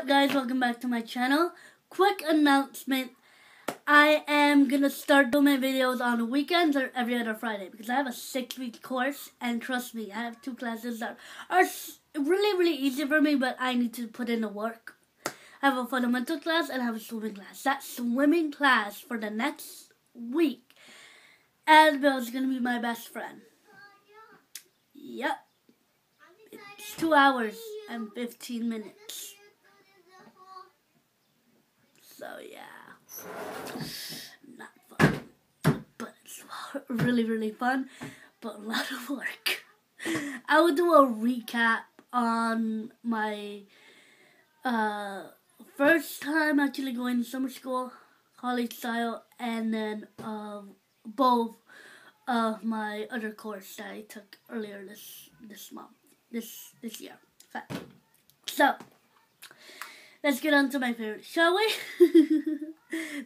up guys, welcome back to my channel. Quick announcement, I am gonna start doing my videos on weekends or every other Friday because I have a 6-week course, and trust me, I have 2 classes that are really easy for me, but I need to put in the work. I have a fundamental class and I have a swimming class. That swimming class for the next week, Annabelle is gonna be my best friend. Yep. It's 2 hours and 15 minutes. So yeah, not fun, but it's really fun, but a lot of work. I will do a recap on my first time actually going to summer school, college style, and then both of my other course that I took earlier this month, this year. So let's get on to my favorite, shall we?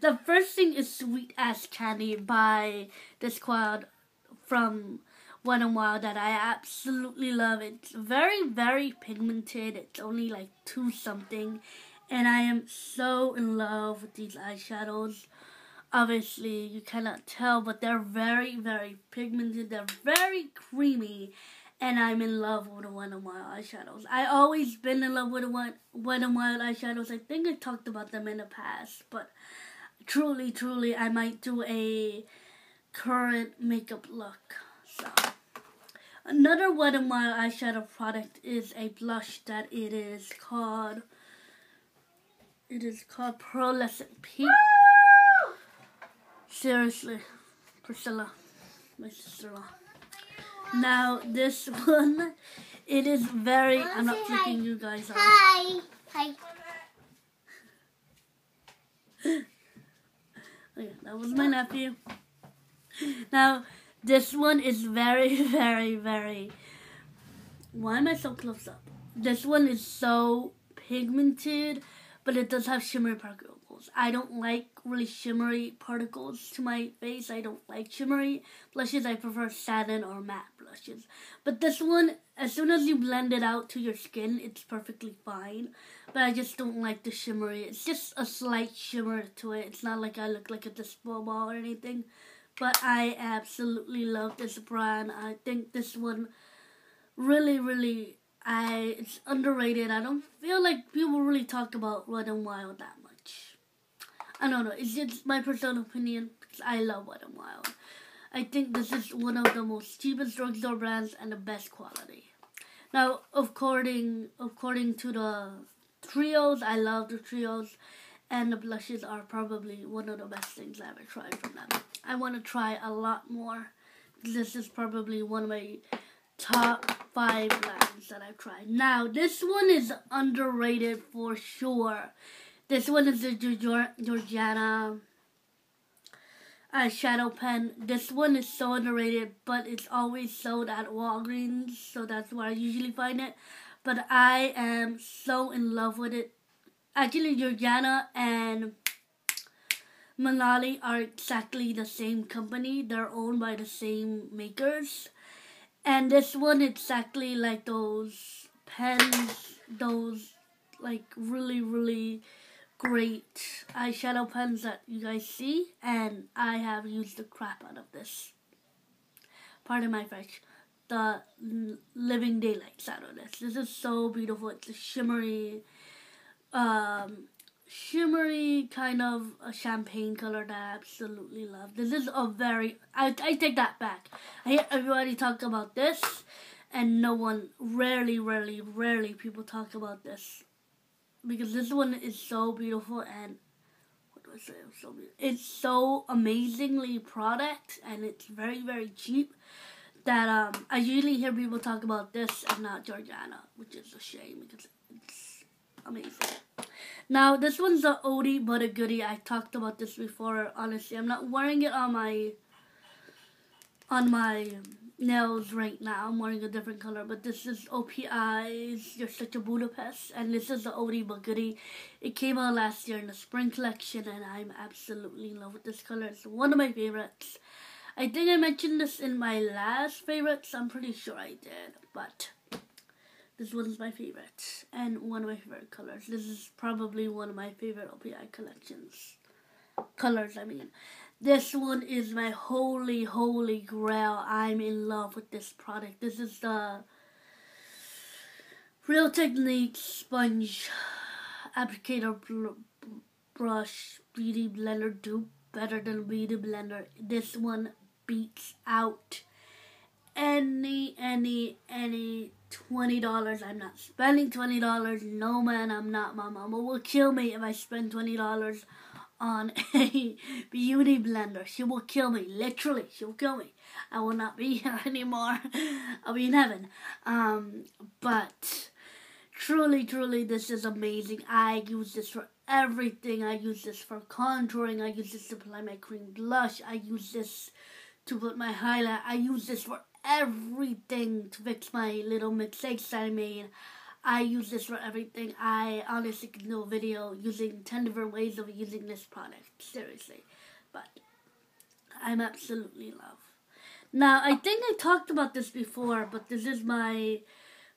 The first thing is Sweet Ass Candy by this squad from Wet n Wild that I absolutely love. It's very pigmented. It's only like 2 something, and I am so in love with these eyeshadows. Obviously you cannot tell, but they're very pigmented. They're very creamy, and I'm in love with the Wet n Wild eyeshadows. I always been in love with the Wet n Wild eyeshadows. I think I talked about them in the past, but truly, I might do a current makeup look. So, another Wet n Wild eyeshadow product is a blush that it is called Pearlescent Pink. Seriously, Priscilla, my sister-in-law. Now this one, it is very. I'm not flicking you guys off. Hi. Okay, that was my nephew. Now this one is very. Why am I so close up? This one is so pigmented, but it does have shimmery particles. I don't like really shimmery particles to my face. I don't like shimmery blushes. I prefer satin or matte blushes. But this one, as soon as you blend it out to your skin, it's perfectly fine. But I just don't like the shimmery. It's just a slight shimmer to it. It's not like I look like a dispo ball or anything. But I absolutely love this brand. I think this one really, it's underrated. I don't feel like people really talk about Wet n Wild that much. I don't know. It's just my personal opinion because I love Wet n Wild. I think this is one of the most cheapest drugstore brands and the best quality. Now, according to the trios, I love the trios, and the blushes are probably one of the best things I've ever tried from them. I want to try a lot more. This is probably one of my top 5 brands that I've tried. Now, this one is underrated for sure. This one is the jana shadow pen. This one is so underrated, but it's always sold at Walgreens, so that's where I usually find it. But I am so in love with it. Actually, Jana and Manali are exactly the same company. They're owned by the same makers. And this one, exactly like those pens, those like really great eyeshadow pens that you guys see, and I have used the crap out of this. Pardon my French. The living daylights out of this. This is so beautiful. It's a shimmery kind of a champagne color that I absolutely love. This is a very, I take that back. I hear everybody talk about this, and no one, rarely people talk about this. Because this one is so beautiful, and what do I say? It's so beautiful. It's so amazingly product, and it's very cheap. That I usually hear people talk about this and not Jana, which is a shame because it's amazing. Now this one's a oldie but a goodie. I talked about this before. Honestly, I'm not wearing it on my nails right now. I'm wearing a different color, but this is OPI's You're Such a Budapest, and this is the oldie but goodie. It came out last year in the spring collection, and I'm absolutely in love with this color. It's one of my favorites. I think I mentioned this in my last favorites. I'm pretty sure I did, but This one's my favorite, and one of my favorite colors. This is probably one of my favorite OPI collections. Colors, I mean. This one is my holy grail. I'm in love with this product. This is the Real Technique Sponge Applicator Brush Beauty Blender Dupe. Better than Beauty Blender. This one beats out any $20. I'm not spending $20. No, man, I'm not. My mama will kill me if I spend $20 on a beauty blender. She will kill me. Literally, she will kill me. I will not be here anymore. I'll be in heaven. But truly, this is amazing. I use this for everything. I use this for contouring. I use this to apply my cream blush. I use this to put my highlight. I use this for everything to fix my little mistakes that I made. I use this for everything. I honestly can do a video using 10 different ways of using this product. Seriously. But I'm absolutely in love. Now, I think I talked about this before, but this is my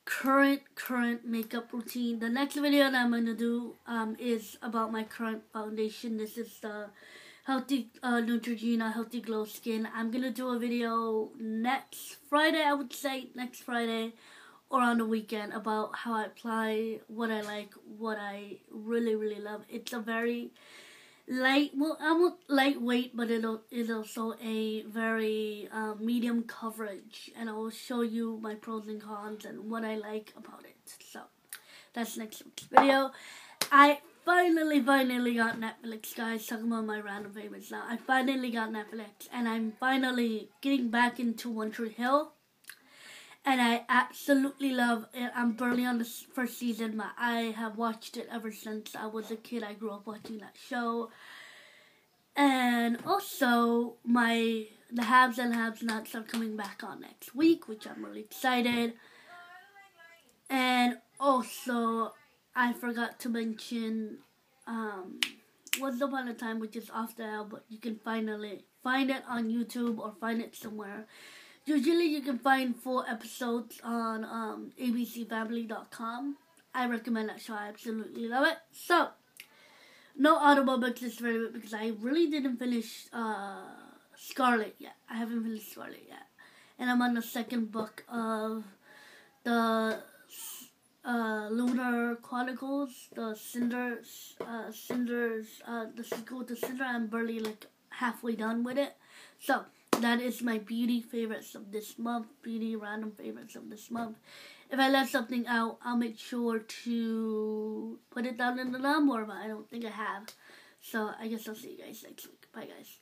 current makeup routine. The next video that I'm going to do is about my current foundation. This is the Healthy Neutrogena Healthy Glow Skin. I'm going to do a video next Friday, I would say, next Friday, or on the weekend, about how I apply, what I like, what I really love. It's a very lightweight, but it is also a very medium coverage, and I will show you my pros and cons and what I like about it. So that's next week's video. I finally got Netflix, guys. Talking about my random favorites now. I finally got Netflix, and I'm finally getting back into One Tree Hill. And I absolutely love it. I'm barely on the first season, but I have watched it ever since I was a kid. I grew up watching that show. And also, the Haves and Have-Nots are coming back on next week, which I'm really excited. And also, I forgot to mention Once Upon a Time, which is off the air, but you can finally find it on YouTube or find it somewhere. Usually you can find full episodes on abcfamily.com. I recommend that show. I absolutely love it. So, no audible books this very bit because I really didn't finish Scarlet yet. I haven't finished Scarlet yet. And I'm on the second book of the Lunar Chronicles, the Cinders, the sequel to Cinder. I'm barely halfway done with it. So, that is my beauty favorites of this month, beauty random favorites of this month. If I left something out, I'll make sure to put it down in the number, but I don't think I have. So I guess I'll see you guys next week. Bye, guys.